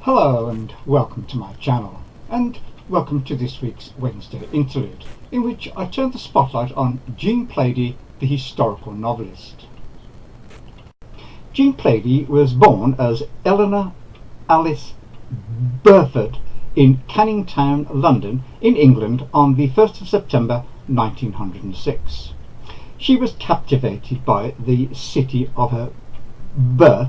Hello and welcome to my channel, and welcome to this week's Wednesday Interlude, in which I turn the spotlight on Jean Plaidy, the historical novelist. Jean Plaidy was born as Eleanor Alice Burford in Canning Town, London, in England on the 1st of September 1906. She was captivated by the city of her birth.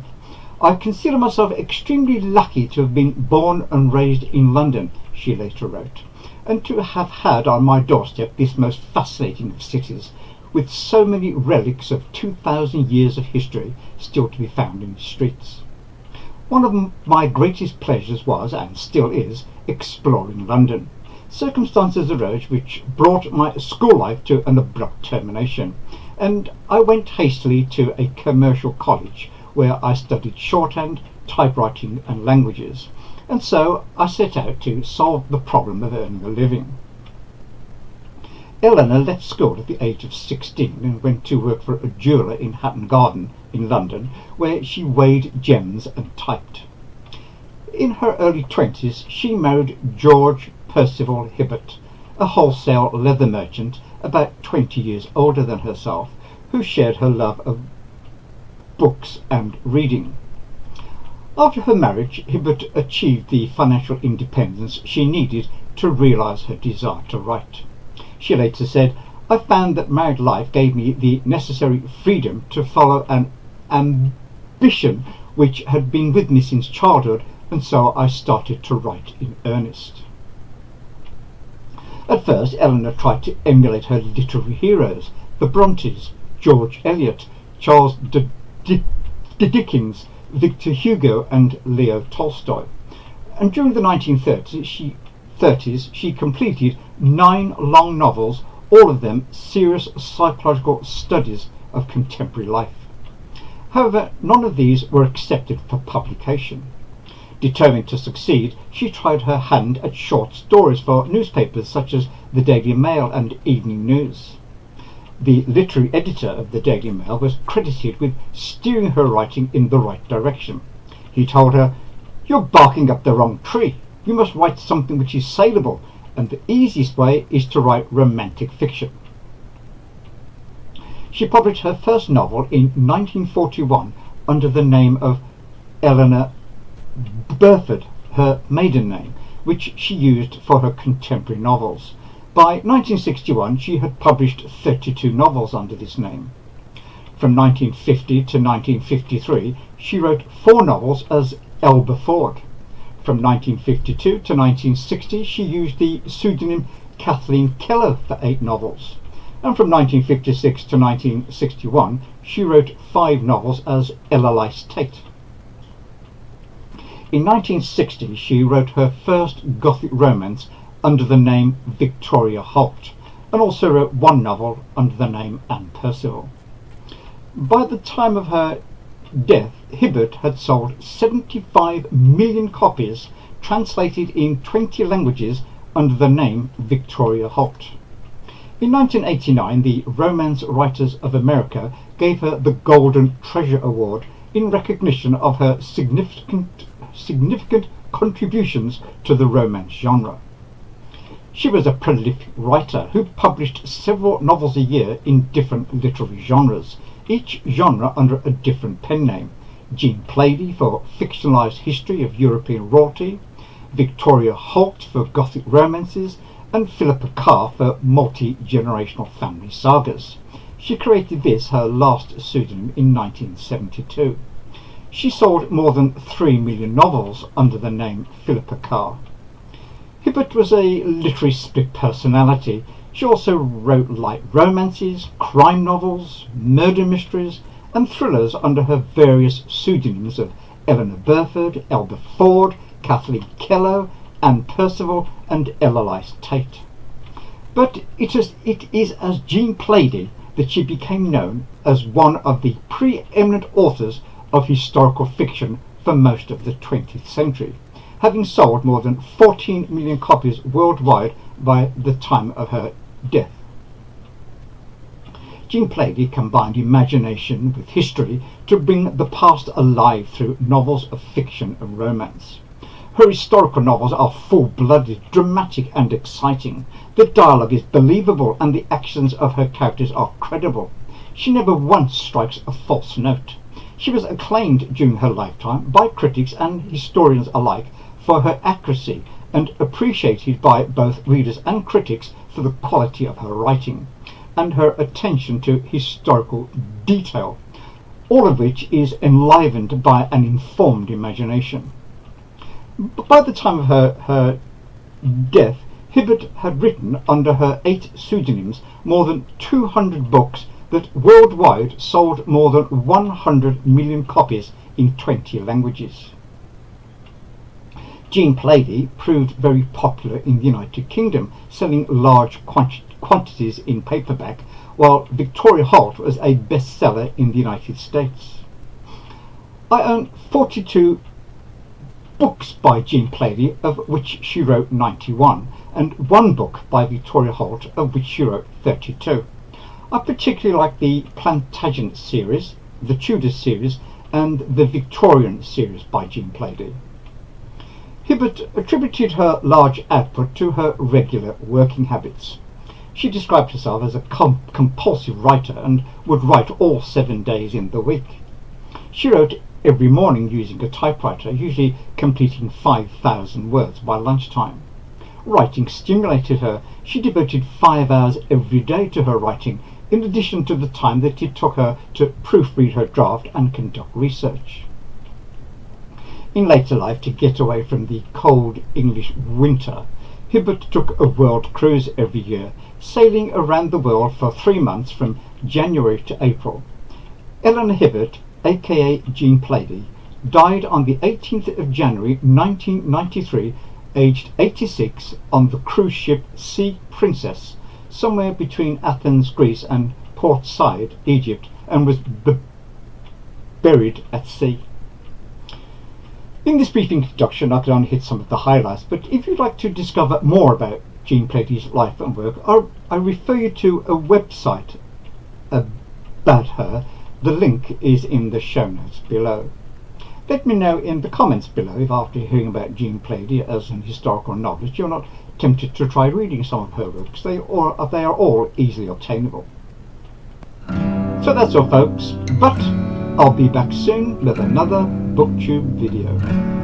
"I consider myself extremely lucky to have been born and raised in London," she later wrote, "and to have had on my doorstep this most fascinating of cities, with so many relics of 2,000 years of history still to be found in the streets. One of my greatest pleasures was, and still is, exploring London. Circumstances arose which brought my school life to an abrupt termination, and I went hastily to a commercial college, where I studied shorthand, typewriting and languages, and so I set out to solve the problem of earning a living." Eleanor left school at the age of 16 and went to work for a jeweller in Hatton Garden in London, where she weighed gems and typed. In her early 20s she married George Percival Hibbert, a wholesale leather merchant about 20 years older than herself, who shared her love of books and reading. After her marriage, Hibbert achieved the financial independence she needed to realize her desire to write. She later said, "I found that married life gave me the necessary freedom to follow an ambition which had been with me since childhood, and so I started to write in earnest." At first, Eleanor tried to emulate her literary heroes, the Brontes, George Eliot, Charles Dickens, Victor Hugo and Leo Tolstoy, and during the 1930s she completed 9 long novels, all of them serious psychological studies of contemporary life. However, none of these were accepted for publication. Determined to succeed, she tried her hand at short stories for newspapers such as the Daily Mail and Evening News. The literary editor of the Daily Mail was credited with steering her writing in the right direction. He told her, "You're barking up the wrong tree. You must write something which is saleable, and the easiest way is to write romantic fiction." She published her first novel in 1941 under the name of Eleanor Burford, her maiden name, which she used for her contemporary novels. By 1961 she had published 32 novels under this name. From 1950 to 1953 she wrote 4 novels as Elba Ford. From 1952 to 1960 she used the pseudonym Kathleen Keller for 8 novels. And from 1956 to 1961 she wrote 5 novels as Eleanor Tate. In 1960 she wrote her first Gothic romance under the name Victoria Holt, and also wrote 1 novel under the name Anne Percival. By the time of her death, Hibbert had sold 75 million copies, translated in 20 languages under the name Victoria Holt. In 1989, the Romance Writers of America gave her the Golden Treasure Award in recognition of her significant contributions to the romance genre. She was a prolific writer who published several novels a year in different literary genres, each genre under a different pen name: Jean Plaidy for fictionalized history of European royalty, Victoria Holt for Gothic romances, and Philippa Carr for multi-generational family sagas. She created this, her last pseudonym, in 1972. She sold more than 3 million novels under the name Philippa Carr. Hibbert was a literary split personality. She also wrote light romances, crime novels, murder mysteries and thrillers under her various pseudonyms of Eleanor Burford, Elba Ford, Kathleen Keller, Anne Percival and Eleanor Tate. But it is as Jean Plaidy that she became known as one of the preeminent authors of historical fiction for most of the 20th century, having sold more than 14 million copies worldwide by the time of her death. Jean Plaidy combined imagination with history to bring the past alive through novels of fiction and romance. Her historical novels are full-blooded, dramatic and exciting. The dialogue is believable and the actions of her characters are credible. She never once strikes a false note. She was acclaimed during her lifetime by critics and historians alike for her accuracy, and appreciated by both readers and critics for the quality of her writing and her attention to historical detail, all of which is enlivened by an informed imagination. By the time of her death, Hibbert had written under her 8 pseudonyms more than 200 books that worldwide sold more than 100 million copies in 20 languages. Jean Plaidy proved very popular in the United Kingdom, selling large quantities in paperback, while Victoria Holt was a bestseller in the United States. I own 42 books by Jean Plaidy, of which she wrote 91, and 1 book by Victoria Holt, of which she wrote 32. I particularly like the Plantagenet series, the Tudor series, and the Victorian series by Jean Plaidy. Hibbert attributed her large output to her regular working habits. She described herself as a compulsive writer and would write all 7 days in the week. She wrote every morning using a typewriter, usually completing 5,000 words by lunchtime. Writing stimulated her. She devoted 5 hours every day to her writing, in addition to the time that it took her to proofread her draft and conduct research. In later life, to get away from the cold English winter, Hibbert took a world cruise every year, sailing around the world for 3 months from January to April. Eleanor Hibbert, aka Jean Plaidy, died on the 18th of January 1993, aged 86, on the cruise ship Sea Princess, somewhere between Athens, Greece and Port Said, Egypt, and was buried at sea. In this brief introduction, I could only hit some of the highlights, but if you'd like to discover more about Jean Plaidy's life and work, I refer you to a website about her. The link is in the show notes below. Let me know in the comments below if, after hearing about Jean Plaidy as an historical novelist, you're not tempted to try reading some of her works. They are all easily obtainable. So that's all, folks, but I'll be back soon with another Booktube video.